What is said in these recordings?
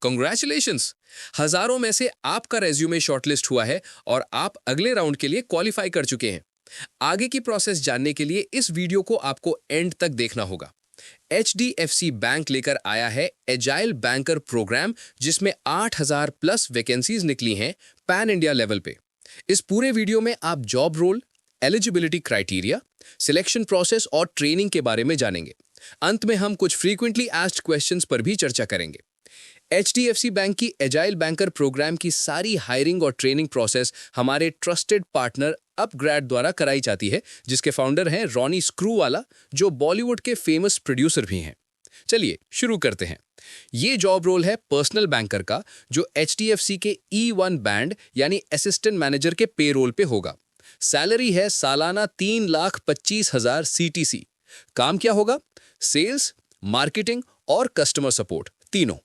Congratulations! हजारों में से आपका रेज्यूमे शॉर्टलिस्ट हुआ है और आप अगले राउंड के लिए क्वालिफाई कर चुके हैं। आगे की प्रोसेस जानने के लिए इस वीडियो को आपको एंड तक देखना होगा। HDFC बैंक लेकर आया है एजाइल बैंकर प्रोग्राम, जिसमें 8000 प्लस वैकेंसीज निकली हैं पैन इंडिया लेवल पे। इस पूरे वीडियो में आप job role, eligibility criteria, selection process और ट्रेनिंग के बारे में जानेंगे। अंत में हम कुछ फ्रीक्वेंटली आस्क्ड क्वेश्चंस पर भी चर्चा करेंगे। HDFC बैंक की एजाइल बैंकर प्रोग्राम की सारी हायरिंग और ट्रेनिंग प्रोसेस हमारे ट्रस्टेड पार्टनर अपग्रेड द्वारा कराई जाती है, जिसके फाउंडर हैं रॉनी स्क्रूवाला, जो बॉलीवुड के फेमस प्रोड्यूसर भी हैं। चलिए शुरू करते हैं। ये जॉब रोल है पर्सनल बैंकर का, जो HDFC के E1 बैंड यानी असिस्टेंट मैनेजर के पे रोल पे होगा। सैलरी है सालाना 3,25,000 CTC। काम क्या होगा? सेल्स, मार्केटिंग और कस्टमर सपोर्ट तीनों।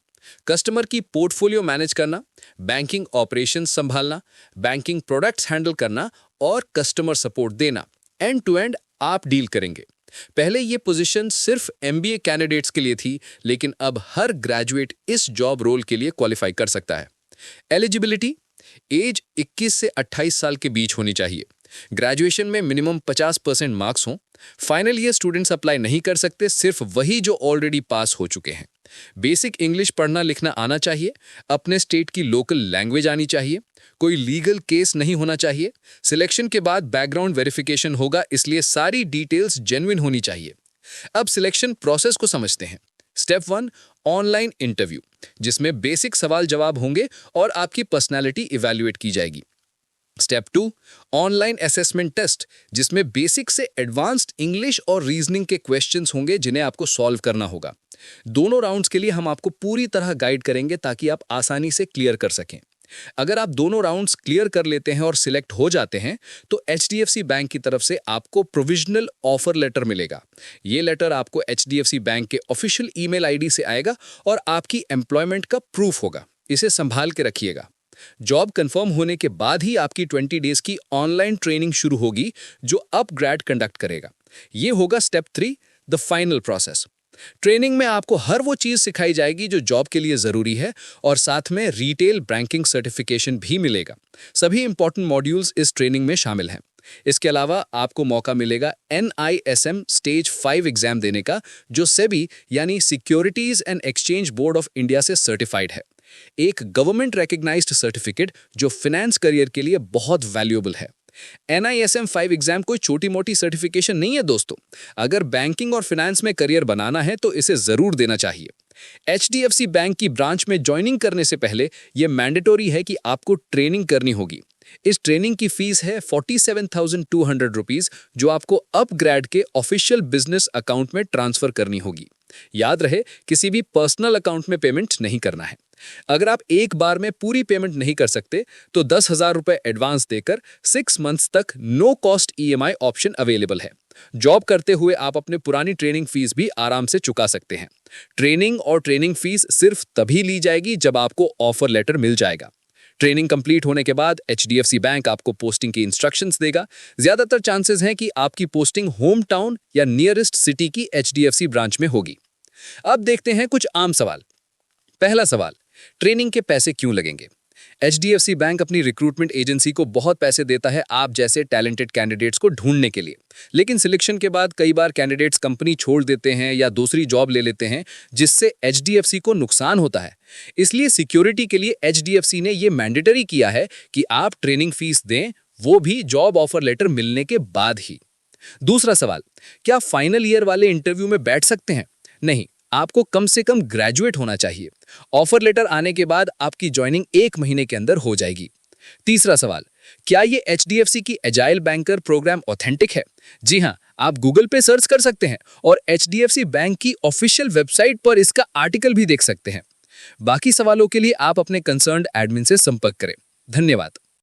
कस्टमर की पोर्टफोलियो मैनेज करना, बैंकिंग ऑपरेशंस संभालना, बैंकिंग प्रोडक्ट्स हैंडल करना और कस्टमर सपोर्ट देना, एंड टू एंड आप डील करेंगे। पहले ये पोजीशन सिर्फ MBA कैंडिडेट्स के लिए थी, लेकिन अब हर ग्रेजुएट इस जॉब रोल के लिए क्वालिफाई कर सकता है। एलिजिबिलिटी: एज 21 से 28 साल के बीच होनी चाहिए। ग्रेजुएशन में मिनिमम 50% मार्क्स हों। फाइनल ईयर स्टूडेंट्स अप्लाई नहीं कर सकते, सिर्फ वही जो ऑलरेडी पास हो चुके हैं। बेसिक इंग्लिश पढ़ना लिखना आना चाहिए। अपने स्टेट की लोकल लैंग्वेज आनी चाहिए। कोई लीगल केस नहीं होना चाहिए। सिलेक्शन के बाद बैकग्राउंड वेरिफिकेशन होगा, इसलिए सारी डिटेल्स जेन्युइन होनी चाहिए। अब सिलेक्शन प्रोसेस को समझते हैं। स्टेप 1, ऑनलाइन इंटरव्यू, जिसमें बेसिक सवाल जवाब होंगे और आपकी पर्सनैलिटी इवैल्यूएट की जाएगी। स्टेप 2, ऑनलाइन असेसमेंट टेस्ट, जिसमें बेसिक से एडवांस्ड इंग्लिश और रीजनिंग के क्वेश्चंस होंगे, जिन्हें आपको सॉल्व करना होगा। दोनों राउंड्स के लिए हम आपको पूरी तरह गाइड करेंगे ताकि आप आसानी से क्लियर कर सकें। अगर आप दोनों राउंड्स क्लियर कर लेते हैं और सिलेक्ट हो जाते हैं, तो HDFC बैंक की तरफ से आपको प्रोविजनल ऑफर लेटर मिलेगा। ये लेटर आपको HDFC बैंक के ऑफिशियल ईमेल ID से आएगा और आपकी एम्प्लॉयमेंट का प्रूफ होगा। इसे संभाल के रखिएगा। जॉब कंफर्म होने के बाद ही आपकी 20 डेज की ऑनलाइन ट्रेनिंग शुरू होगी, जो अपग्रेड कंडक्ट करेगा। ये होगा step 3, the final process. Training में आपको हर वो चीज सिखाई जाएगी जो जॉब के लिए जरूरी है, और साथ में रिटेल बैंकिंग सर्टिफिकेशन भी मिलेगा। सभी इंपॉर्टेंट मॉड्यूल्स इस ट्रेनिंग में शामिल हैं। इसके अलावा आपको मौका मिलेगा NISM स्टेज 5 एग्जाम देने का, जो सेबी यानी securities and exchange board of India से सर्टिफाइड है। एक गवर्नमेंट रिकॉग्नाइज्ड सर्टिफिकेट जो फाइनेंस करियर के लिए बहुत वैल्यूएबल है। NISM 5 एग्जाम कोई छोटी मोटी सर्टिफिकेशन नहीं है दोस्तों। अगर बैंकिंग और फाइनेंस में करियर बनाना है तो इसे जरूर देना चाहिए। HDFC बैंक की ब्रांच में ज्वाइनिंग करने से पहले यह मैंडेटरी है कि आपको ट्रेनिंग करनी होगी। इस ट्रेनिंग की फीस है 47,200 रुपीज, जो आपको अपग्रेड के ऑफिशियल बिजनेस अकाउंट में ट्रांसफर करनी होगी। याद रहे, किसी भी पर्सनल अकाउंट में पेमेंट नहीं करना है। अगर आप एक बार में पूरी पेमेंट नहीं कर सकते, तो 10,000 रुपए एडवांस देकर 6 मंथ्स तक no cost EMI option available है। जॉब करते हुए आप अपने पुरानी ट्रेनिंग फीस भी आराम से चुका सकते हैं। ट्रेनिंग और ट्रेनिंग फीस सिर्फ तभी ली जाएगी जब आपको ऑफर लेटर मिल जाएगा। ट्रेनिंग कंप्लीट होने के बाद HDFC बैंक आपको पोस्टिंग की इंस्ट्रक्शंस देगा। ज्यादातर चांसेस हैं कि आपकी पोस्टिंग होम टाउन या नियरेस्ट सिटी की HDFC ब्रांच में होगी। अब देखते हैं कुछ आम सवाल। पहला सवाल, ट्रेनिंग के पैसे क्यों लगेंगे? HDFC बैंक अपनी रिक्रूटमेंट एजेंसी को बहुत पैसे देता है आप जैसे टैलेंटेड कैंडिडेट्स को ढूंढने के लिए, लेकिन सिलेक्शन के बाद कई बार कैंडिडेट्स कंपनी छोड़ देते हैं या दूसरी जॉब ले लेते हैं, जिससे HDFC को नुकसान होता है। इसलिए सिक्योरिटी के लिए HDFC ने यह मैंडेटरी किया है कि आप ट्रेनिंग फीस दें, वो भी जॉब ऑफर लेटर मिलने के बाद ही। दूसरा सवाल, क्या फाइनल ईयर वाले इंटरव्यू में बैठ सकते हैं? नहीं, आपको कम से कम ग्रेजुएट होना चाहिए। ऑफर लेटर आने के बाद आपकी ज्वाइनिंग 1 महीने के अंदर हो जाएगी। तीसरा सवाल, क्या ये HDFC की एजाइल बैंकर प्रोग्राम ऑथेंटिक है? जी हां, आप गूगल पे सर्च कर सकते हैं और HDFC बैंक की ऑफिशियल वेबसाइट पर इसका आर्टिकल भी देख सकते हैं। बाकी सवालों के लिए आप अपने कंसर्न्ड एडमिन से संपर्क करें। धन्यवाद।